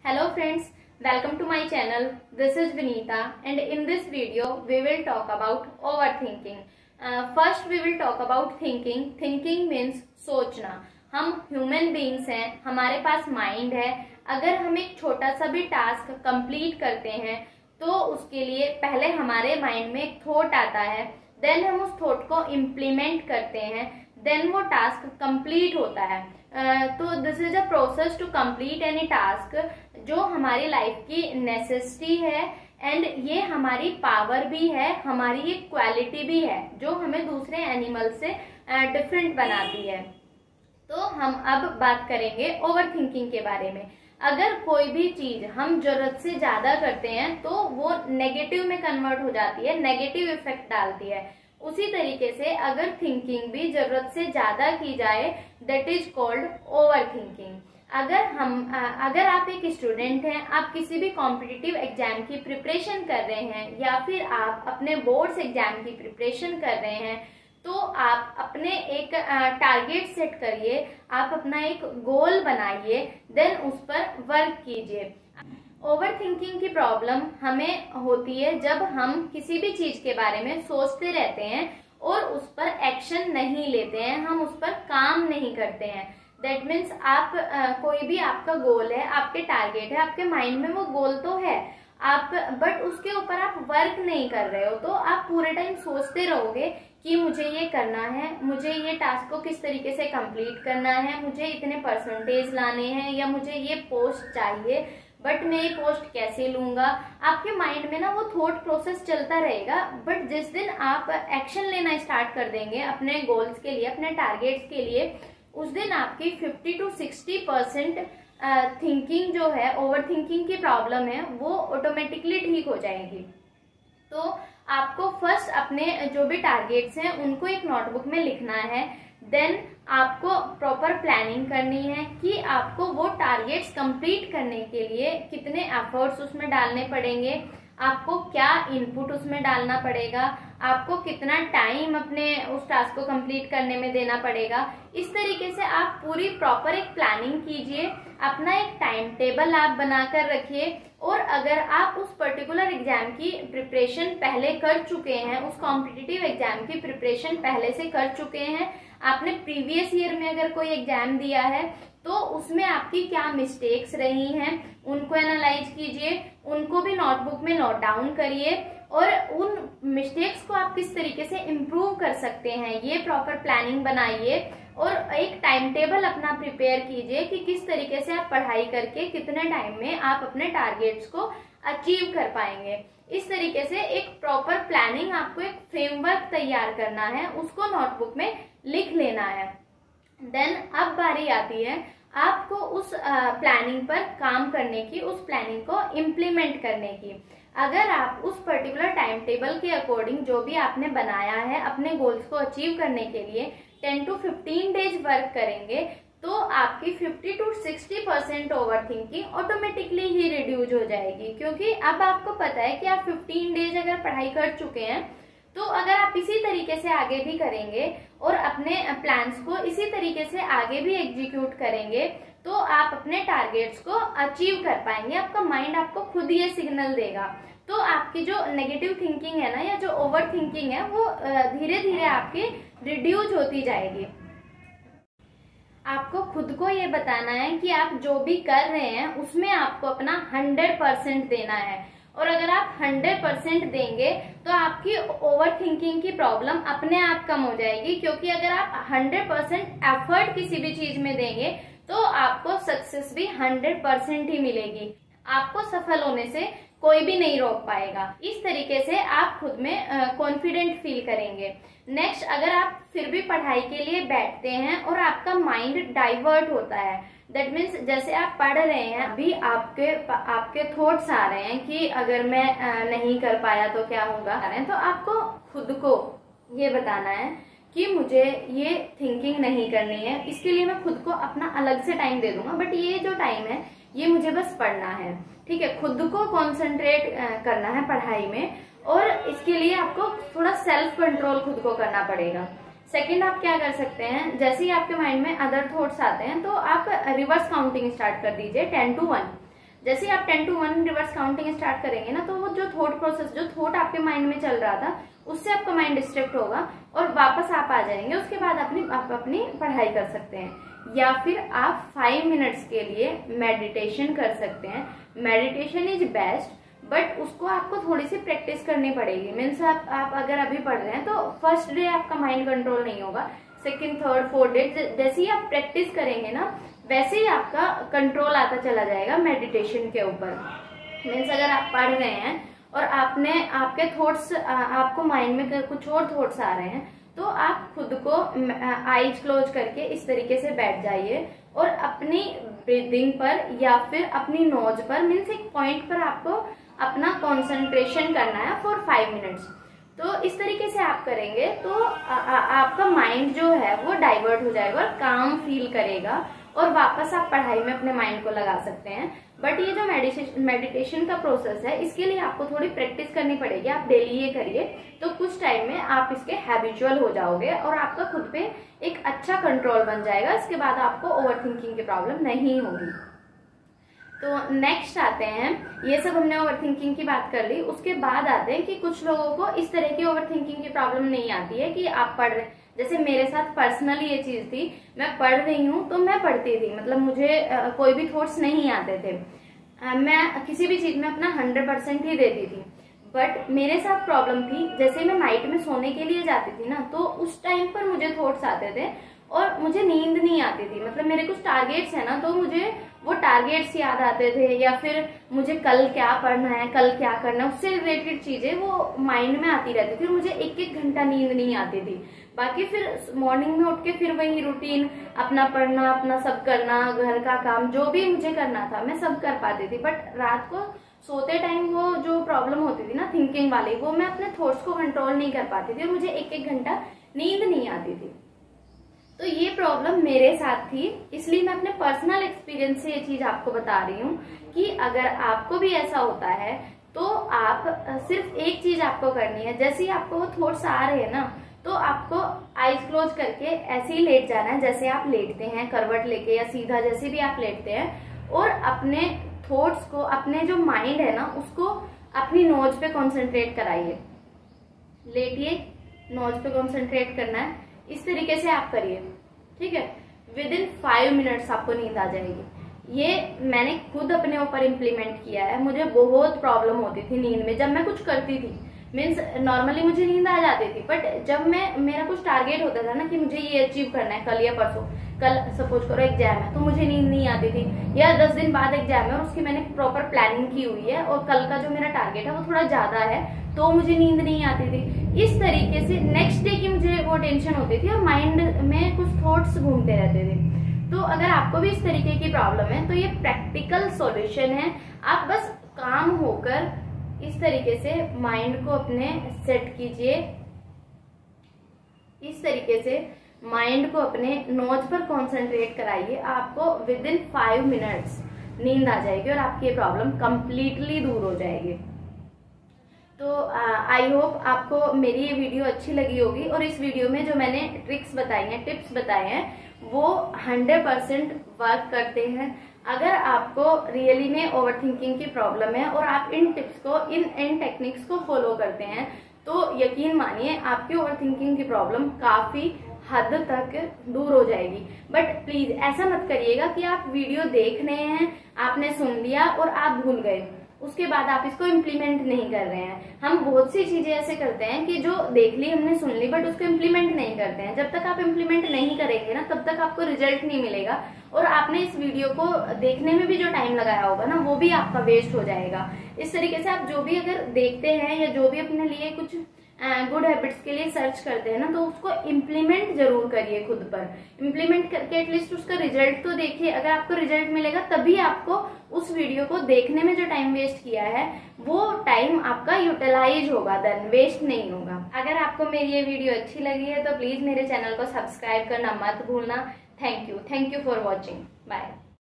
Hello friends, welcome to my channel. This is Vinita and in this video we will talk about overthinking. First we will talk about thinking. Thinking means सोचना. हम human beings हैं, हमारे पास mind है. अगर हम एक छोटा सा भी टास्क कंप्लीट करते हैं तो उसके लिए पहले हमारे माइंड में एक थॉट आता है, देन हम उस थॉट को इम्प्लीमेंट करते हैं, देन वो टास्क कंप्लीट होता है. तो this is a process to complete any task, जो हमारी लाइफ की नेसेसिटी है एंड ये हमारी पावर भी है, हमारी एक क्वालिटी भी है जो हमें दूसरे एनिमल से डिफरेंट बनाती है. तो हम अब बात करेंगे ओवर थिंकिंग के बारे में. अगर कोई भी चीज हम जरूरत से ज्यादा करते हैं तो वो नेगेटिव में कन्वर्ट हो जाती है, नेगेटिव इफेक्ट डालती है. उसी तरीके से अगर थिंकिंग भी जरूरत से ज्यादा की जाए, that is called over thinking. अगर आप एक स्टूडेंट हैं, आप किसी भी कॉम्पिटिटिव एग्जाम की प्रिपरेशन कर रहे हैं या फिर आप अपने बोर्ड्स एग्जाम की प्रिपरेशन कर रहे हैं, तो आप अपने एक टारगेट सेट करिए, आप अपना एक गोल बनाइए, देन उस पर वर्क कीजिए. ओवर थिंकिंग की प्रॉब्लम हमें होती है जब हम किसी भी चीज के बारे में सोचते रहते हैं और उस पर एक्शन नहीं लेते हैं, हम उस पर काम नहीं करते हैं. दैट मीन्स आप कोई भी आपका गोल है, आपके टारगेट है, आपके माइंड में वो गोल तो है, आप बट उसके ऊपर आप वर्क नहीं कर रहे हो, तो आप पूरे टाइम सोचते रहोगे कि मुझे ये करना है, मुझे ये टास्क को किस तरीके से कंप्लीट करना है, मुझे इतने परसेंटेज लाने हैं, या मुझे ये पोस्ट चाहिए बट मैं ये पोस्ट कैसे लूंगा. आपके माइंड में ना वो थॉट प्रोसेस चलता रहेगा. बट जिस दिन आप एक्शन लेना स्टार्ट कर देंगे अपने गोल्स के लिए, अपने टारगेट्स के लिए, उस दिन आपकी 50 to 60% थिंकिंग जो है, ओवर थिंकिंग की प्रॉब्लम है, वो ऑटोमेटिकली ठीक हो जाएगी. तो आपको फर्स्ट अपने जो भी टारगेट्स हैं उनको एक नोटबुक में लिखना है. देन आपको प्रॉपर प्लानिंग करनी है कि आपको वो टारगेट्स कंप्लीट करने के लिए कितने एफर्ट्स उसमें डालने पड़ेंगे, आपको क्या इनपुट उसमें डालना पड़ेगा, आपको कितना टाइम अपने उस टास्क को कंप्लीट करने में देना पड़ेगा. इस तरीके से आप पूरी प्रॉपर एक प्लानिंग कीजिए, अपना एक टाइम टेबल आप बनाकर रखिए. और अगर आप उस पर्टिकुलर एग्जाम की प्रिपरेशन पहले कर चुके हैं, उस कॉम्पिटिटिव एग्जाम की प्रिपरेशन पहले से कर चुके हैं, आपने प्रीवियस ईयर में अगर कोई एग्जाम दिया है तो उसमें आपकी क्या मिस्टेक्स रही हैं उनको एनालाइज कीजिए, उनको भी नोटबुक में नोट डाउन करिए और उन मिस्टेक्स को आप किस तरीके से इम्प्रूव कर सकते हैं ये प्रॉपर प्लानिंग बनाइए. और एक टाइम टेबल अपना प्रिपेयर कीजिए कि किस तरीके से आप पढ़ाई करके कितने टाइम में आप अपने टारगेट्स को अचीव कर पाएंगे. इस तरीके से एक प्रॉपर प्लानिंग, आपको एक फ्रेमवर्क तैयार करना है, उसको नोटबुक में लिख लेना है. देन अब बारी आती है आपको उस प्लानिंग पर काम करने की, उस प्लानिंग को इम्प्लीमेंट करने की. अगर आप उस पर्टिकुलर टाइम टेबल के अकॉर्डिंग जो भी आपने बनाया है अपने गोल्स को अचीव करने के लिए 10 to 15 डेज वर्क करेंगे, तो आपकी 50 to 60% over thinking automatically he reduce हो जाएगी. क्योंकि अब आपको पता है कि आप 15 डेज अगर पढ़ाई कर चुके हैं, तो अगर आप इसी तरीके से आगे भी करेंगे और अपने प्लान्स को इसी तरीके से आगे भी एग्जीक्यूट करेंगे, तो आप अपने टारगेट्स को अचीव कर पाएंगे. आपका माइंड आपको खुद ये सिग्नल देगा. तो आपकी जो नेगेटिव थिंकिंग है ना, या जो ओवर थिंकिंग है, वो धीरे धीरे आपकी रिड्यूज होती जाएगी. आपको खुद को ये बताना है कि आप जो भी कर रहे हैं उसमें आपको अपना 100% देना है. और अगर आप 100% देंगे तो आपकी ओवर थिंकिंग की प्रॉब्लम अपने आप कम हो जाएगी. क्योंकि अगर आप 100% एफर्ट किसी भी चीज में देंगे तो आपको सक्सेस भी 100% ही मिलेगी. आपको सफल होने से कोई भी नहीं रोक पाएगा. इस तरीके से आप खुद में कॉन्फिडेंट फील करेंगे. नेक्स्ट, अगर आप फिर भी पढ़ाई के लिए बैठते हैं और आपका माइंड डाइवर्ट होता है, दैट मीन्स जैसे आप पढ़ रहे हैं, अभी आपके थॉट्स आ रहे हैं कि अगर मैं नहीं कर पाया तो क्या होगा, तो आपको खुद को ये बताना है कि मुझे ये थिंकिंग नहीं करनी है, इसके लिए मैं खुद को अपना अलग से टाइम दे दूंगा, बट ये जो टाइम है ये मुझे बस पढ़ना है. ठीक है, खुद को कॉन्सेंट्रेट करना है पढ़ाई में, और इसके लिए आपको थोड़ा सेल्फ कंट्रोल खुद को करना पड़ेगा. सेकंड, आप क्या कर सकते हैं, जैसे ही आपके माइंड में अदर थॉट्स आते हैं तो आप रिवर्स काउंटिंग स्टार्ट कर दीजिए 10 to 1. जैसे ही आप 10 to 1 रिवर्स काउंटिंग स्टार्ट करेंगे ना, तो वो जो थॉट प्रोसेस, जो थॉट आपके माइंड में चल रहा था, उससे आपका माइंड डिस्ट्रैक्ट होगा और वापस आप आ जाएंगे। उसके बाद आप अपनी पढ़ाई कर सकते हैं। या फिर आप 5 मिनट्स के लिए मेडिटेशन कर सकते हैं। मेडिटेशन इज बेस्ट, बट उसको आपको थोड़ी सी प्रैक्टिस करनी पड़ेगी। मीन्स आप अगर अभी पढ़ रहे हैं तो फर्स्ट डे आपका माइंड कंट्रोल नहीं होगा, सेकेंड, थर्ड, फोर्थ डे जैसे ही आप प्रैक्टिस करेंगे ना, वैसे ही आपका कंट्रोल आता चला जाएगा मेडिटेशन के ऊपर। मीन्स अगर आप पढ़ रहे हैं और आपके थॉट्स, आपको माइंड में कुछ और थॉट्स आ रहे हैं, तो आप खुद को आईज क्लोज करके इस तरीके से बैठ जाइए और अपनी ब्रीदिंग पर या फिर अपनी नोज पर, मीन्स एक पॉइंट पर आपको अपना कंसंट्रेशन करना है फॉर 5 मिनट्स। तो इस तरीके से आप करेंगे तो आपका माइंड जो है वो डाइवर्ट हो जाएगा और काम फील करेगा और वापस आप पढ़ाई में अपने माइंड को लगा सकते हैं। बट ये जो मेडिटेशन का प्रोसेस है, इसके लिए आपको थोड़ी प्रैक्टिस करनी पड़ेगी। आप डेली ये करिए तो कुछ टाइम में आप इसके हैबिचुअल हो जाओगे और आपका खुद पे एक अच्छा कंट्रोल बन जाएगा। इसके बाद आपको ओवर थिंकिंग की प्रॉब्लम नहीं होगी। तो नेक्स्ट आते हैं, ये सब हमने ओवर थिंकिंग की बात कर ली। उसके बाद आते हैं कि कुछ लोगों को इस तरह की ओवर थिंकिंग की प्रॉब्लम नहीं आती है कि आप पढ़ रहे, जैसे मेरे साथ पर्सनली ये चीज थी, मैं पढ़ रही हूँ तो मैं पढ़ती थी, मतलब मुझे कोई भी थॉट्स नहीं आते थे, मैं किसी भी चीज में अपना 100% ही देती थी। बट मेरे साथ प्रॉब्लम थी, जैसे मैं नाइट में सोने के लिए जाती थी ना, तो उस टाइम पर मुझे थॉट्स आते थे और मुझे नींद नहीं आती थी। मतलब मेरे कुछ टारगेट्स है ना, तो मुझे वो टारगेट्स याद आते थे, या फिर मुझे कल क्या पढ़ना है, कल क्या करना है, उससे रिलेटेड चीजें वो माइंड में आती रहती थी। मुझे 1-1 घंटा नींद नहीं आती थी। बाकी फिर मॉर्निंग में उठ के फिर वही रूटीन, अपना पढ़ना, अपना सब करना, घर का काम जो भी मुझे करना था मैं सब कर पाती थी। बट रात को सोते टाइम वो जो प्रॉब्लम होती थी ना थिंकिंग वाली, वो मैं अपने थॉट्स को कंट्रोल नहीं कर पाती थी और मुझे 1-1 घंटा नींद नहीं आती थी। तो ये प्रॉब्लम मेरे साथ थी, इसलिए मैं अपने पर्सनल एक्सपीरियंस से ये चीज आपको बता रही हूँ कि अगर आपको भी ऐसा होता है तो आप सिर्फ एक चीज आपको करनी है। जैसे ही आपको वो थॉट्स आ रहे हैं ना, तो आपको आईज क्लोज करके ऐसे ही लेट जाना है जैसे आप लेटते हैं, करवट लेके या सीधा, जैसे भी आप लेटते हैं, और अपने थॉट्स को, अपने जो माइंड है ना, उसको अपनी नोज पे कॉन्सेंट्रेट कराइए। लेटिए, नोज पे कॉन्सेंट्रेट करना है, इस तरीके से आप करिए, ठीक है। विदिन 5 मिनट्स आपको नींद आ जाएगी। ये मैंने खुद अपने ऊपर इम्प्लीमेंट किया है। मुझे बहुत प्रॉब्लम होती थी नींद में जब मैं कुछ करती थी। मीन्स नॉर्मली मुझे नींद आ जाती थी, बट जब मेरा कुछ टारगेट होता था ना कि मुझे ये अचीव करना है कल या परसों, कल सपोज करो एग्जाम है, तो मुझे नींद नहीं आती थी, या 10 दिन बाद एग्जाम है और उसकी मैंने प्रॉपर प्लानिंग की हुई है और कल का जो मेरा टारगेट है वो थोड़ा ज्यादा है, तो मुझे नींद नहीं आती थी। इस तरीके से नेक्स्ट डे की मुझे वो टेंशन होती थी और माइंड में कुछ थॉट्स घूमते रहते थे। तो अगर आपको भी इस तरीके की प्रॉब्लम है तो ये प्रैक्टिकल सॉल्यूशन है। आप बस काम होकर इस तरीके से माइंड को अपने सेट कीजिए, इस तरीके से माइंड को अपने नोज पर कंसंट्रेट कराइए। आपको विदिन 5 मिनट्स नींद आ जाएगी और आपकी ये प्रॉब्लम कंप्लीटली दूर हो जाएगी। तो आई होप आपको मेरी ये वीडियो अच्छी लगी होगी और इस वीडियो में जो मैंने ट्रिक्स बताई हैं, टिप्स बताए हैं, वो 100% वर्क करते हैं। अगर आपको रियली में ओवरथिंकिंग की प्रॉब्लम है और आप इन टिप्स को, इन टेक्निक्स को फॉलो करते हैं, तो यकीन मानिए आपकी ओवरथिंकिंग की प्रॉब्लम काफी हद तक दूर हो जाएगी। बट प्लीज ऐसा मत करिएगा कि आप वीडियो देख रहे हैं, आपने सुन लिया और आप भूल गए, उसके बाद आप इसको इम्प्लीमेंट नहीं कर रहे हैं। हम बहुत सी चीजें ऐसे करते हैं कि जो देख ली, हमने सुन ली, बट उसको इम्प्लीमेंट नहीं करते हैं। जब तक आप इम्प्लीमेंट नहीं करेंगे ना, तब तक आपको रिजल्ट नहीं मिलेगा और आपने इस वीडियो को देखने में भी जो टाइम लगाया होगा ना, वो भी आपका वेस्ट हो जाएगा। इस तरीके से आप जो भी अगर देखते हैं या जो भी अपने लिए कुछ गुड हैबिट्स के लिए सर्च करते हैं ना, तो उसको इम्प्लीमेंट जरूर करिए खुद पर। इम्प्लीमेंट करके एटलीस्ट उसका रिजल्ट तो देखिए। अगर आपको रिजल्ट मिलेगा तभी आपको उस वीडियो को देखने में जो टाइम वेस्ट किया है वो टाइम आपका यूटिलाइज होगा, देन वेस्ट नहीं होगा। अगर आपको मेरी ये वीडियो अच्छी लगी है तो प्लीज मेरे चैनल को सब्सक्राइब करना मत भूलना। Thank you for watching. Bye.